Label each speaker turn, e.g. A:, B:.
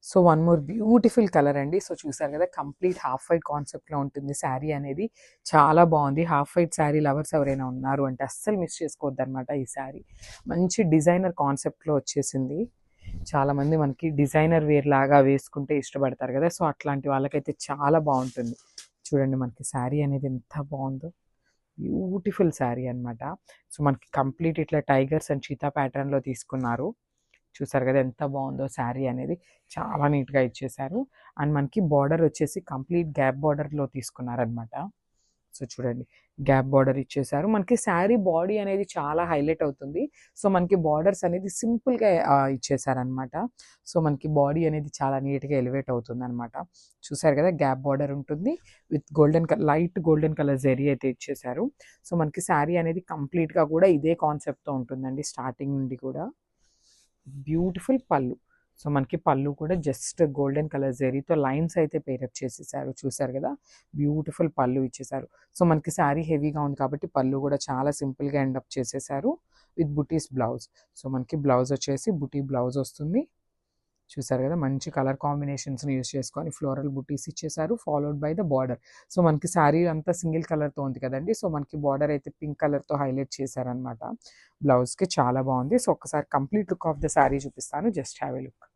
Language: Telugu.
A: So one more beautiful colour అండి. సో చూసారు కదా, కంప్లీట్ హాఫ్ వైట్ కాన్సెప్ట్లో ఉంటుంది శారీ అనేది. చాలా బాగుంది. హాఫ్ వైట్ శారీ లవర్స్ ఎవరైనా ఉన్నారు అంటే అస్సలు మిస్ చేసుకోవద్దు అనమాట. ఈ శారీ మంచి డిజైనర్ కాన్సెప్ట్లో వచ్చేసింది. చాలామంది మనకి డిజైనర్ వేర్ లాగా వేసుకుంటే ఇష్టపడతారు కదా, సో అట్లాంటి వాళ్ళకైతే చాలా బాగుంటుంది. చూడండి మనకి శారీ అనేది ఎంత బాగుందో, బ్యూటిఫుల్ శారీ అనమాట. సో మనకి కంప్లీట్ ఇట్లా టైగర్స్ అండ్ చీతా ప్యాటర్న్లో తీసుకున్నారు. చూసారు కదా ఎంత బాగుందో శారీ అనేది, చాలా నీట్గా ఇచ్చేసారు. అండ్ మనకి బార్డర్ వచ్చేసి కంప్లీట్ గ్యాప్ బార్డర్లో తీసుకున్నారనమాట. సో చూడండి, గ్యాప్ బార్డర్ ఇచ్చేసారు. మనకి శారీ బాడీ అనేది చాలా హైలైట్ అవుతుంది. సో మనకి బార్డర్స్ అనేది సింపుల్గా ఇచ్చేసారనమాట. సో మనకి బాడీ అనేది చాలా నీట్గా ఎలివేట్ అవుతుంది అనమాట. చూసారు కదా, గ్యాప్ బార్డర్ ఉంటుంది with golden light golden colour zari అయితే ఇచ్చేసారు. సో మనకి శారీ అనేది కంప్లీట్గా కూడా ఇదే కాన్సెప్ట్తో ఉంటుందండి స్టార్టింగ్ నుండి కూడా. బ్యూటిఫుల్ పళ్ళు. సో మనకి పళ్ళు కూడా జస్ట్ గోల్డెన్ కలర్ జెరీతో లైన్స్ అయితే పేరప్ చేసేసారు. చూసారు కదా, బ్యూటిఫుల్ పళ్ళు ఇచ్చేసారు. సో మనకి శారీ హెవీగా ఉంది కాబట్టి పళ్ళు కూడా చాలా సింపుల్గా ఎండప్ చేసేసారు విత్ బుటీస్ బ్లౌజ్. సో మనకి బ్లౌజ్ వచ్చేసి బుటీ బ్లౌజ్ వస్తుంది. చూసారు కదా, మంచి కలర్ కాంబినేషన్స్ని యూస్ చేసుకొని ఫ్లోరల్ బుటీస్ ఇచ్చేసారు, followed by the border. So మనకి శారీ అంతా సింగిల్ కలర్తో ఉంది కదండి, సో మనకి బార్డర్ అయితే పింక్ కలర్తో హైలైట్ చేశారనమాట. బ్లౌజ్కి చాలా బాగుంది. సో ఒకసారి complete look of the sari చూపిస్తాను, జస్ట్ హ్యావ్ ఎ లుక్.